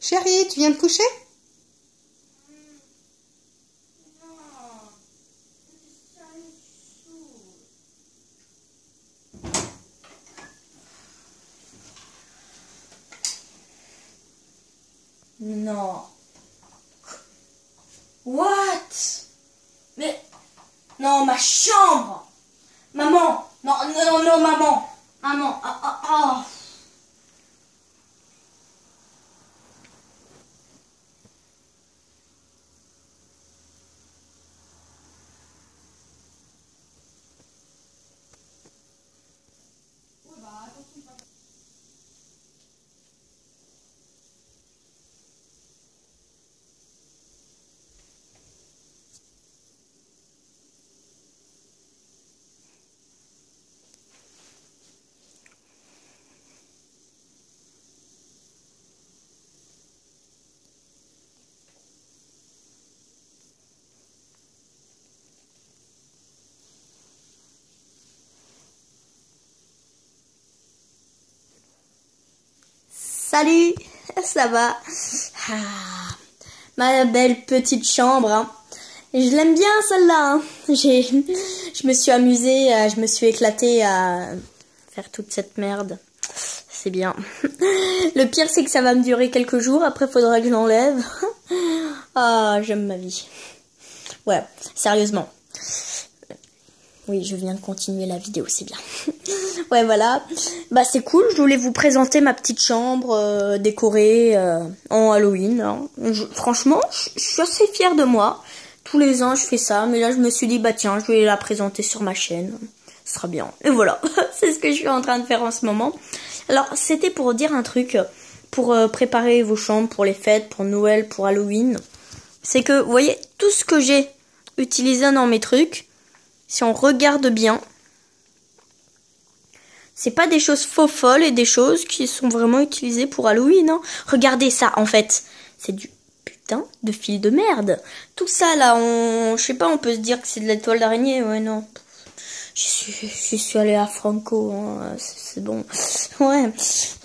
Chérie, tu viens de coucher? Non. What? Mais... Non, ma chambre. Maman. Non, non, non, maman. Maman. Ah, ah, ah. Salut, ça va? Ah, ma belle petite chambre, hein. Je l'aime bien celle-là, hein. Je me suis amusée, je me suis éclatée à faire toute cette merde. C'est bien. Le pire, c'est que ça va me durer quelques jours, après il faudra que je l'enlève. Ah, j'aime ma vie. Ouais, sérieusement. Oui, je viens de continuer la vidéo, c'est bien. Ouais, voilà. Bah, c'est cool. Je voulais vous présenter ma petite chambre décorée en Halloween. Hein. Franchement, je suis assez fière de moi. Tous les ans, je fais ça. Mais là, je me suis dit, bah tiens, je vais la présenter sur ma chaîne. Ce sera bien. Et voilà. C'est ce que je suis en train de faire en ce moment. Alors, c'était pour dire un truc. Pour préparer vos chambres pour les fêtes, pour Noël, pour Halloween. C'est que, vous voyez, tout ce que j'ai utilisé dans mes trucs, si on regarde bien, c'est pas des choses faux folles et des choses qui sont vraiment utilisées pour Halloween. Hein. Regardez ça, en fait. C'est du putain de fil de merde. Tout ça, là, je sais pas, on peut se dire que c'est de la toile d'araignée. Ouais, non. Je suis allée à Franco. Hein. C'est bon. Ouais.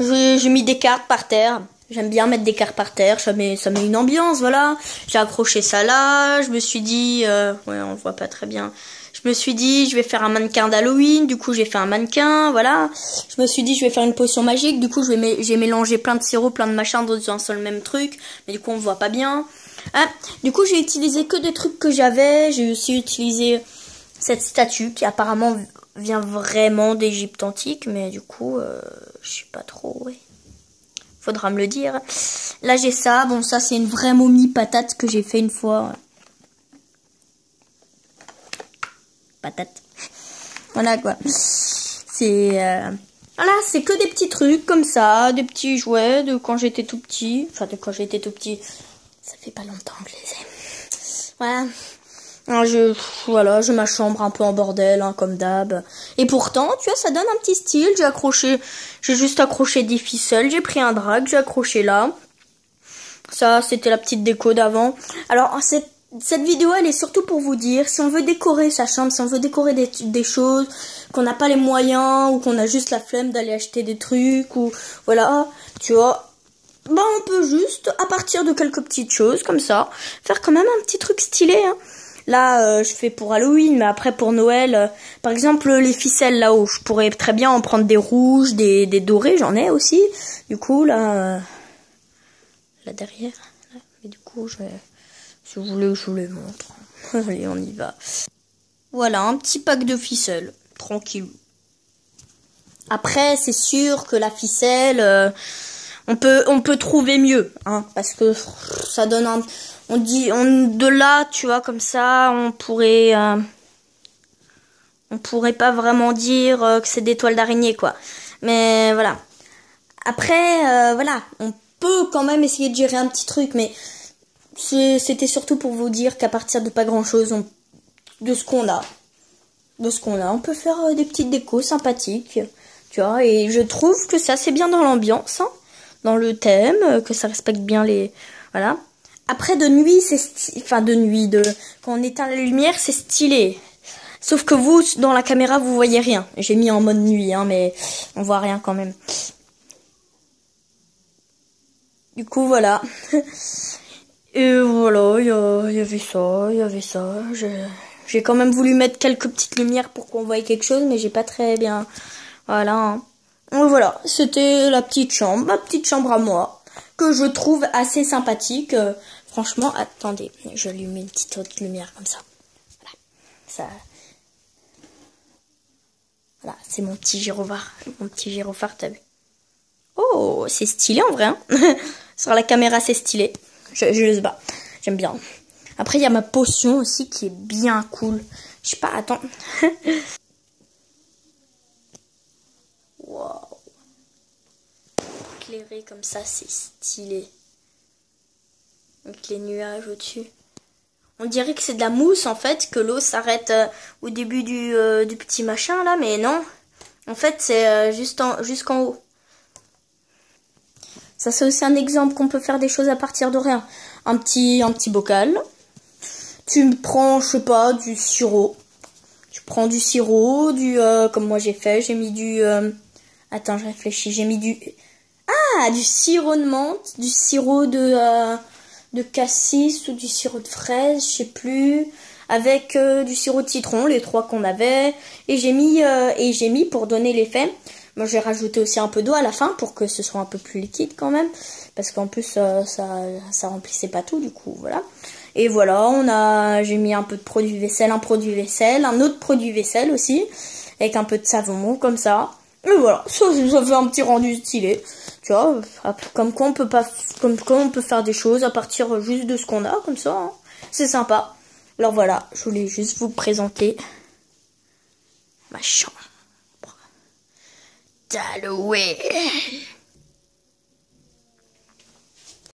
J'ai mis des cartes par terre. J'aime bien mettre des cartes par terre. Ça met une ambiance, voilà. J'ai accroché ça là. Je me suis dit... ouais, on voit pas très bien. Je me suis dit, je vais faire un mannequin d'Halloween. Du coup, j'ai fait un mannequin, voilà. Je me suis dit, je vais faire une potion magique. Du coup, j'ai mélangé plein de sirop, plein de machins dans un seul même truc. Mais du coup, on voit pas bien. Ah, du coup, j'ai utilisé que des trucs que j'avais. J'ai aussi utilisé cette statue qui apparemment vient vraiment d'Égypte antique. Mais du coup, je sais pas trop, ouais. Faudra me le dire. Là, j'ai ça. Bon, ça, c'est une vraie momie patate que j'ai fait une fois. Patate. Voilà quoi. C'est voilà, c'est que des petits trucs comme ça, des petits jouets de quand j'étais tout petit. Enfin, de quand j'étais tout petit. Ça fait pas longtemps que je les ai. Voilà. Alors, voilà, j'ai ma chambre un peu en bordel, hein, comme d'hab. Et pourtant, tu vois, ça donne un petit style. J'ai juste accroché des ficelles. J'ai pris un drap, j'ai accroché là. Ça, c'était la petite déco d'avant. Alors, cette vidéo, elle est surtout pour vous dire, si on veut décorer sa chambre, si on veut décorer des choses, qu'on n'a pas les moyens, ou qu'on a juste la flemme d'aller acheter des trucs, ou voilà, tu vois, bah on peut juste, à partir de quelques petites choses, comme ça, faire quand même un petit truc stylé, hein. Là, je fais pour Halloween, mais après pour Noël, par exemple, les ficelles là-haut, je pourrais très bien en prendre des rouges, des dorés, j'en ai aussi. Du coup, là derrière, là, mais du coup, si vous voulez, je vous les montre. Allez, on y va. Voilà, un petit pack de ficelles. Tranquille. Après, c'est sûr que la ficelle, on peut trouver mieux. Hein, parce que ça donne un... de là, tu vois, comme ça, on pourrait pas vraiment dire que c'est des toiles d'araignée, quoi. Mais voilà. Après, voilà, on peut quand même essayer de gérer un petit truc, mais... C'était surtout pour vous dire qu'à partir de pas grand chose, de ce qu'on a, on peut faire des petites décos sympathiques, tu vois, et je trouve que ça c'est bien dans l'ambiance, hein, dans le thème, que ça respecte bien les, voilà. Après de nuit, quand on éteint la lumière, c'est stylé. Sauf que vous, dans la caméra, vous voyez rien. J'ai mis en mode nuit, hein, mais on voit rien quand même. Du coup, voilà. Et voilà, il y avait ça, il y avait ça. J'ai quand même voulu mettre quelques petites lumières pour qu'on voie quelque chose, mais j'ai pas très bien... Voilà. Hein. Donc voilà, c'était la petite chambre, ma petite chambre à moi, que je trouve assez sympathique. Franchement, attendez, je lui mets une petite autre lumière comme ça. Voilà, ça... Voilà, c'est mon petit gyrophare. Mon petit gyrophare, t'as vu? Oh, c'est stylé en vrai. Hein. Sur la caméra, c'est stylé. Je sais pas. J'aime bien. Après, il y a ma potion aussi qui est bien cool. Je sais pas, attends. Waouh. Éclairé comme ça, c'est stylé. Avec les nuages au-dessus. On dirait que c'est de la mousse en fait, que l'eau s'arrête au début du petit machin là, mais non. En fait, c'est jusqu'en haut. Ça, c'est aussi un exemple qu'on peut faire des choses à partir de rien. Un petit bocal. Tu prends, je sais pas, du sirop. Tu prends du sirop, comme moi j'ai fait, j'ai mis du... attends, je réfléchis. J'ai mis du... Ah, du sirop de menthe, du sirop de cassis ou du sirop de fraise, je sais plus. Avec du sirop de citron, les trois qu'on avait. Et j'ai mis pour donner l'effet... Moi, j'ai rajouté aussi un peu d'eau à la fin pour que ce soit un peu plus liquide quand même. Parce qu'en plus, ça remplissait pas tout, du coup, voilà. Et voilà, j'ai mis un peu de produit vaisselle, un autre produit vaisselle aussi. Avec un peu de savon, comme ça. Et voilà, ça fait un petit rendu stylé. Tu vois, comme quoi on peut faire des choses à partir juste de ce qu'on a, comme ça. Hein. C'est sympa. Alors voilà, je voulais juste vous présenter ma chambre d'Halloween.